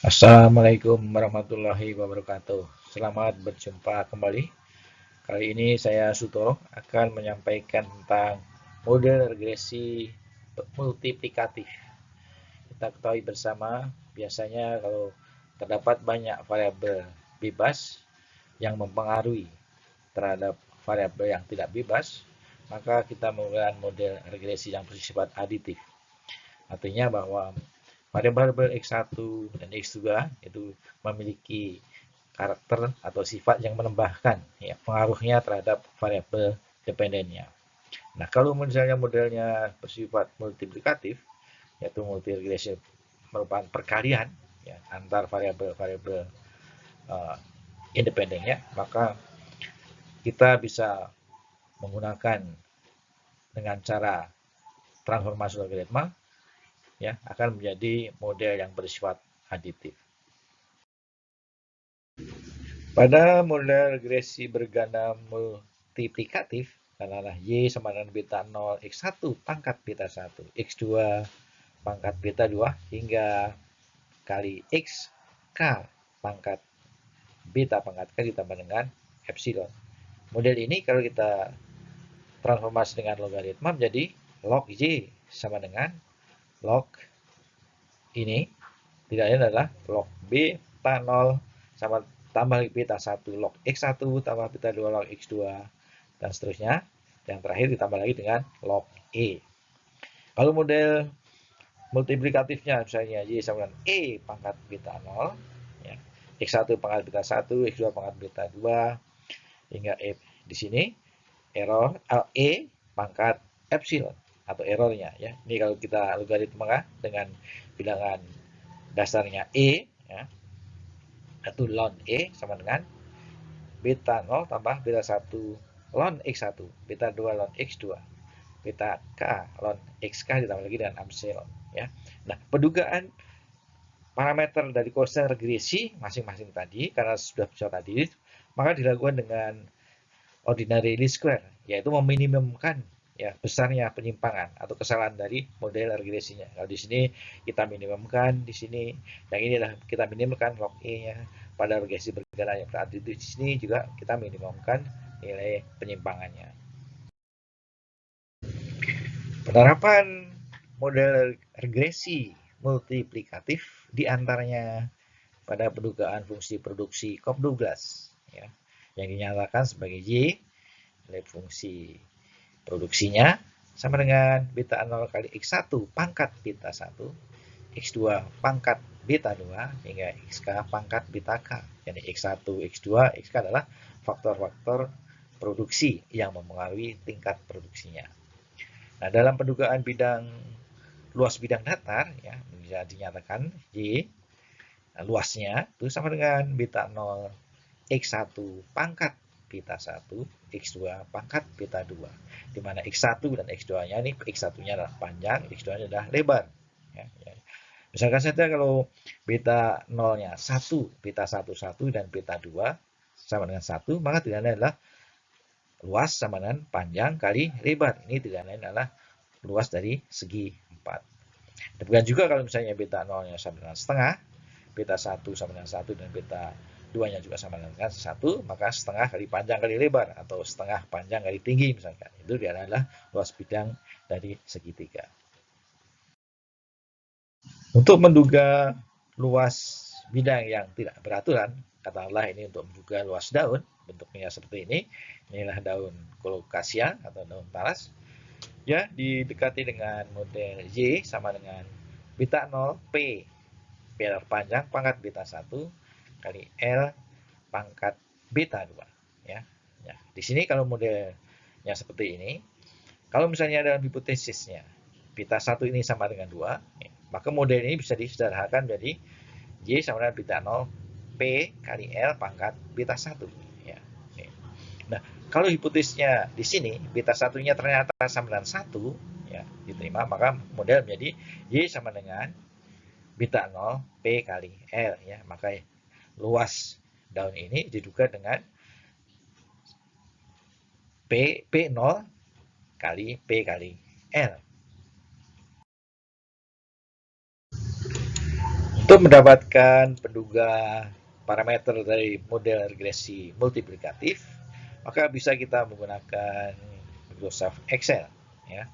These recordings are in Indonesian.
Assalamualaikum warahmatullahi wabarakatuh. Selamat berjumpa kembali. Kali ini saya Sutoro akan menyampaikan tentang model regresi multiplikatif. Kita ketahui bersama, biasanya kalau terdapat banyak variabel bebas yang mempengaruhi terhadap variabel yang tidak bebas, maka kita menggunakan model regresi yang bersifat aditif. Artinya bahwa variabel X1 dan X2 itu memiliki karakter atau sifat yang menambahkan ya, pengaruhnya terhadap variabel dependennya. Nah, kalau misalnya modelnya bersifat multiplikatif, yaitu multiregresi merupakan perkalian ya, antar variabel-variabel uh, independennya, maka kita bisa menggunakan dengan cara transformasi logaritma ya akan menjadi model yang bersifat aditif. Pada model regresi berganda multiplikatif, katakanlah Y sama dengan beta 0, X1 pangkat beta 1, X2 pangkat beta 2, hingga kali X, K pangkat beta pangkat K ditambah dengan epsilon. Model ini kalau kita transformasi dengan logaritma menjadi log Y sama dengan log ini, tidak lain adalah log beta 0 sama tambah beta 1 log X1 tambah beta 2 log X2 dan seterusnya. Yang terakhir ditambah lagi dengan log E. Kalau model multiplikatifnya misalnya Y sama dengan E pangkat beta 0 ya. X1 pangkat beta 1, X2 pangkat beta 2 hingga E di sini error E pangkat epsilon atau errornya ya. Ini kalau kita logaritma dengan bilangan dasarnya E ya, itu ln E sama dengan beta 0 tambah beta 1 ln X1, beta 2 ln X2, beta K ln XK ditambah lagi dengan epsilon ya. Nah, pendugaan parameter dari koefisien regresi masing-masing tadi karena sudah bisa tadi, maka dilakukan dengan ordinary least square, yaitu meminimumkan ya besarnya penyimpangan atau kesalahan dari model regresinya. Kalau di sini kita minimumkan, di sini yang inilah kita minimumkan log E-nya. Pada regresi berganda yang berarti di sini juga kita minimumkan nilai penyimpangannya. Penerapan model regresi multiplikatif diantaranya pada pendugaan fungsi produksi Cobb-Douglas ya, yang dinyatakan sebagai Y nilai fungsi produksinya sama dengan beta 0 kali X1 pangkat beta 1, X2 pangkat beta 2 hingga XK pangkat beta K. Jadi X1, X2, XK adalah faktor-faktor produksi yang mempengaruhi tingkat produksinya. Nah, dalam pendugaan luas bidang datar ya bisa dinyatakan Y luasnya itu sama dengan beta 0 X1 pangkat beta 1, X2 pangkat beta 2. Di mana X1 dan X2-nya ini X1-nya adalah panjang, X2-nya adalah lebar. Ya, ya. Misalkan saja kalau beta 0-nya 1, beta 1, 1 dan beta 2 sama dengan 1, maka tidak lain adalah luas sama dengan panjang kali lebar. Ini tidak lain adalah luas dari segi 4. Demikian juga kalau misalnya beta 0-nya sama dengan setengah, beta 1 sama dengan 1 dan beta 2-nya juga sama dengan 1, maka setengah kali panjang kali lebar atau setengah panjang kali tinggi misalkan. Itu adalah luas bidang dari segitiga. Untuk menduga luas bidang yang tidak beraturan, katakanlah ini untuk menduga luas daun, bentuknya seperti ini. Inilah daun colocasia atau daun talas. Ya, didekati dengan model Y sama dengan beta 0 P panjang pangkat beta 1 kali L pangkat beta 2 ya. Ya, di sini kalau modelnya seperti ini, kalau misalnya dalam hipotesisnya beta 1 ini sama dengan 2, ya, maka model ini bisa disederhanakan jadi Y sama dengan beta 0 P kali L pangkat beta 1 ya. Nah, kalau hipotesisnya di sini beta 1-nya ternyata sama dengan 1 ya, diterima, maka model menjadi Y sama dengan beta 0 P kali L ya. Maka luas daun ini diduga dengan P0 kali P kali L. Untuk mendapatkan penduga parameter dari model regresi multiplikatif, maka bisa kita menggunakan Microsoft Excel. Ya.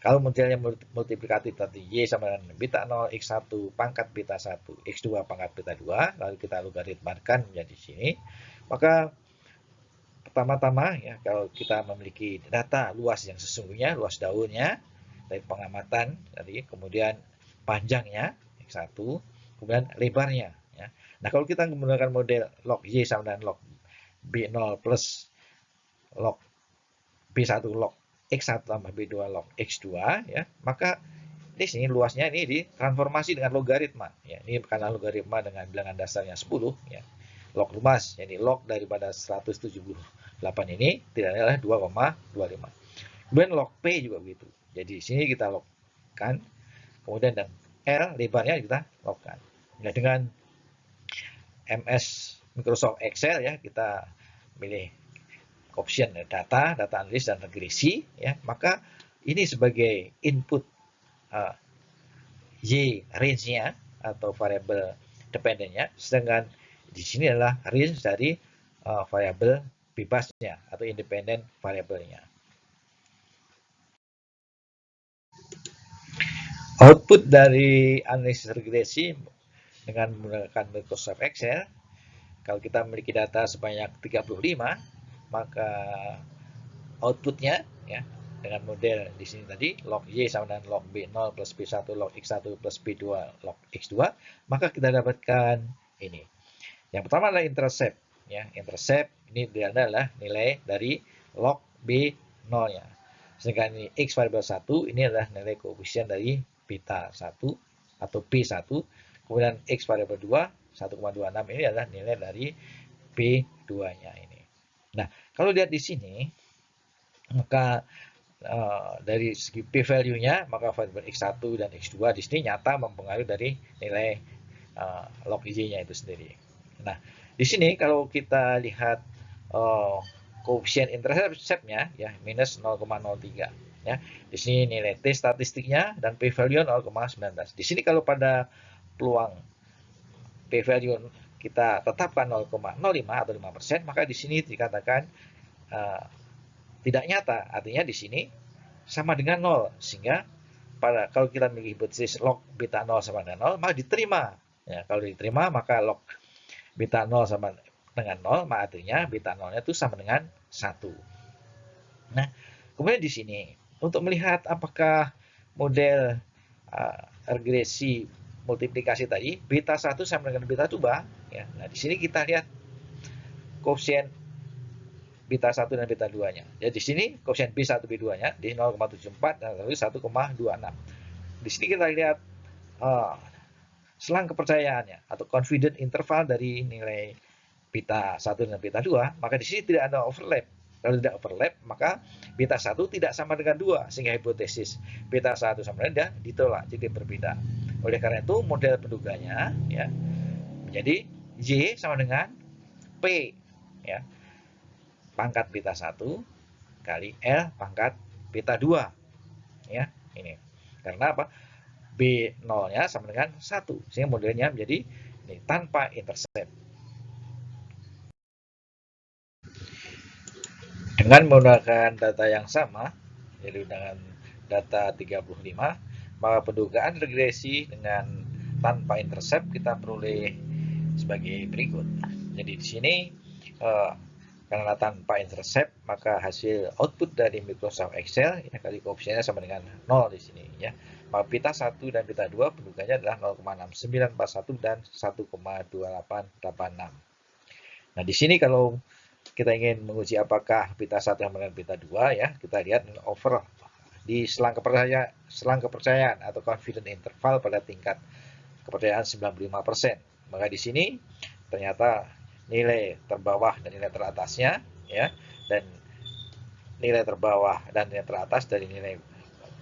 Kalau modelnya multiplikatif tadi Y sama dengan beta 0, X1 pangkat beta 1, X2 pangkat beta 2, lalu kita logaritmakan menjadi sini, maka pertama-tama ya kalau kita memiliki data luas yang sesungguhnya, luas daunnya dari pengamatan tadi, kemudian panjangnya X1, kemudian lebarnya ya. Nah, kalau kita menggunakan model log Y sama dengan log B0 plus log B1 log X1 tambah B2 log X2 ya, maka di sini luasnya ini ditransformasi dengan logaritma ya. Ini karena logaritma dengan bilangan dasarnya 10 ya. Log luas, jadi log daripada 178 ini tidak adalah 2,25. Kemudian log P juga begitu. Jadi di sini kita logkan, kemudian dan L lebarnya kita logkan. Nah, dengan MS Microsoft Excel ya, kita pilih option data analis dan regresi ya, maka ini sebagai input Y range-nya atau variabel dependennya, sedangkan di sini adalah range dari variabel bebasnya atau independen variabelnya. Output dari analisis regresi dengan menggunakan Microsoft Excel, kalau kita memiliki data sebanyak 35, maka outputnya ya dengan model di sini tadi log Y sama dengan log B0 plus B1 log X1 plus B2 log X2, maka kita dapatkan ini. Yang pertama adalah intercept ya. Intercept ini adalah nilai dari log B0-nya. Sedangkan ini X variabel 1 ini adalah nilai koefisien dari beta 1 atau B1. Kemudian X variabel 2 1,26 ini adalah nilai dari B2-nya ini. Nah, kalau lihat di sini maka dari segi p-value-nya, maka variabel X1 dan X2 di sini nyata mempengaruhi dari nilai log Y-nya itu sendiri. Nah, di sini kalau kita lihat koefisien intercept-nya ya minus 0,03 ya. Di sini nilai T statistiknya dan p-value 0,19. Di sini kalau pada peluang p-value kita tetapkan 0,05 atau 5%, maka di sini dikatakan tidak nyata, artinya di sini sama dengan 0, sehingga kalau kita memiliki hipotesis log beta 0 sama dengan 0, maka diterima ya. Kalau diterima maka log beta 0 sama dengan 0, maka artinya beta 0-nya itu sama dengan 1. Nah, kemudian di sini untuk melihat apakah model regresi multiplikasi tadi beta 1 sama dengan beta 2 ya. Nah, di sini kita lihat koefisien beta 1 dan beta 2-nya. Ya, di sini koefisien B1 B2-nya di 0,74 dan 1,26. Di sini kita lihat selang kepercayaannya atau confident interval dari nilai beta 1 dan beta 2, maka di sini tidak ada overlap. Kalau tidak overlap, maka beta 1 tidak sama dengan 2, sehingga hipotesis beta 1 sama dengan dia ditolak, jadi berbeda. Oleh karena itu, model penduganya ya menjadi Y sama dengan P ya, pangkat beta 1 kali L pangkat beta 2 ya, ini. Karena apa? B0-nya sama dengan 1, sehingga modelnya menjadi ini tanpa intercept. Dengan menggunakan data yang sama, jadi dengan data 35, maka pendugaan regresi dengan tanpa intercept kita peroleh sebagai berikut. Jadi di sini karena tanpa intercept, maka hasil output dari Microsoft Excel ya kali koefisiennya sama dengan 0 di sini ya. Maka beta 1 dan beta 2 penduganya adalah 0,6941 dan 1,2886. Nah, di sini kalau kita ingin menguji apakah beta 1 sama dengan beta 2 ya, kita lihat over di selang kepercayaan atau confidence interval pada tingkat kepercayaan 95%. Maka di sini ternyata nilai terbawah dan nilai teratasnya ya, dan nilai terbawah dan nilai teratas dari nilai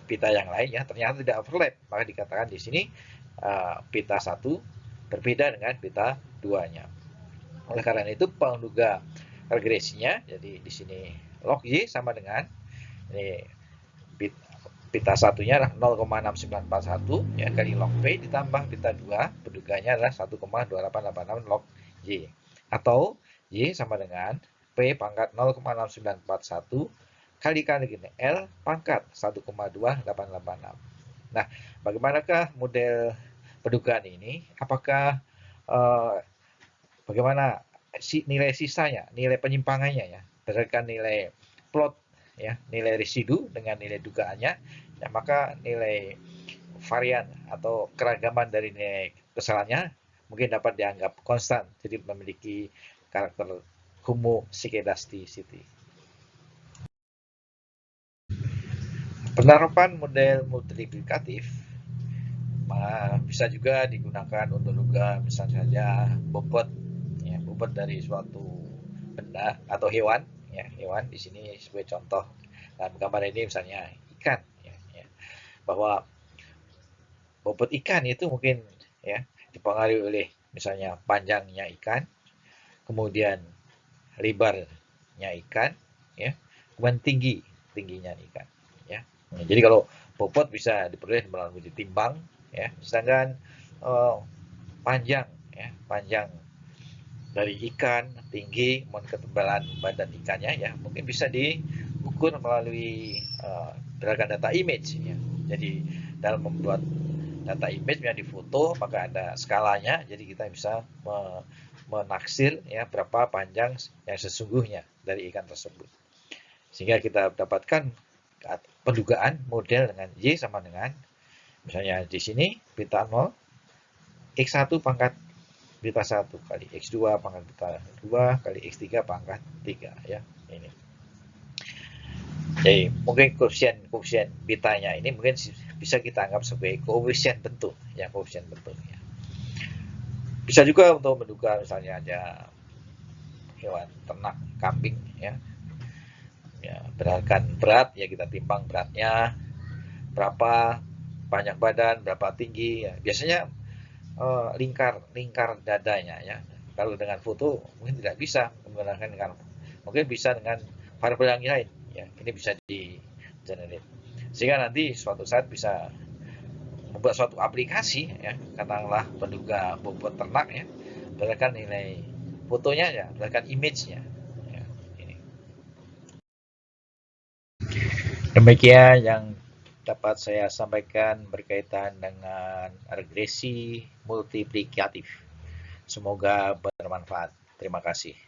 beta yang lainnya ternyata tidak overlap, maka dikatakan di sini beta 1 berbeda dengan beta 2-nya. Oleh karena itu penduga regresinya jadi di sini log Y sama dengan ini pita satunya adalah 0,6941 ya kali log P ditambah pita 2 penduganya adalah 1,2886 log Y, atau Y sama dengan P pangkat 0,6941 kali L pangkat 1,2886. Nah, bagaimanakah model pendugaan ini? Apakah bagaimana nilai sisanya, nilai penyimpangannya ya, berdasarkan nilai plot ya, nilai residu dengan nilai dugaannya, ya, maka nilai varian atau keragaman dari nilai kesalahannya mungkin dapat dianggap konstan, jadi memiliki karakter homoscedasticity. Penerapan model multiplikatif bisa juga digunakan untuk duga misalnya saja bobot ya, bobot dari suatu benda atau hewan ya, hewan di sini sebagai contoh dalam gambar ini misalnya ikan ya, bahwa bobot ikan itu mungkin ya dipengaruhi oleh misalnya panjangnya ikan, kemudian lebarnya ikan ya, kemudian tingginya ikan ya. Jadi kalau bobot bisa diperoleh melalui ditimbang ya, sedangkan panjang dari ikan tinggi mohon ketebalan badan ikannya ya mungkin bisa diukur melalui berdasarkan data image ya. Jadi dalam membuat data image yang difoto maka ada skalanya, jadi kita bisa menaksir ya berapa panjang yang sesungguhnya dari ikan tersebut, sehingga kita dapatkan pendugaan model dengan Y sama dengan misalnya di sini pita 0 X1 pangkat pita 1 kali X2 pangkat pita 2 kali X3 pangkat 3 ya ini. Jadi mungkin koefisien bitanya ini mungkin bisa kita anggap sebagai koefisien bentuk ya, koefisien bentuk ya. Bisa juga untuk menduga misalnya ada hewan ternak kambing ya, berdasarkan berat ya kita timbang beratnya berapa, panjang badan berapa, tinggi ya. Biasanya lingkar dadanya ya. Kalau dengan foto mungkin tidak bisa menggunakan dengan, mungkin bisa dengan variabel yang lain ya. Ini bisa di generate sehingga nanti suatu saat bisa membuat suatu aplikasi ya, katakanlah penduga bobot ternak ya, berdasarkan nilai fotonya ya, berdasarkan image-nya ya, ini. Demikian yang dapat saya sampaikan berkaitan dengan regresi multiplikatif. Semoga bermanfaat. Terima kasih.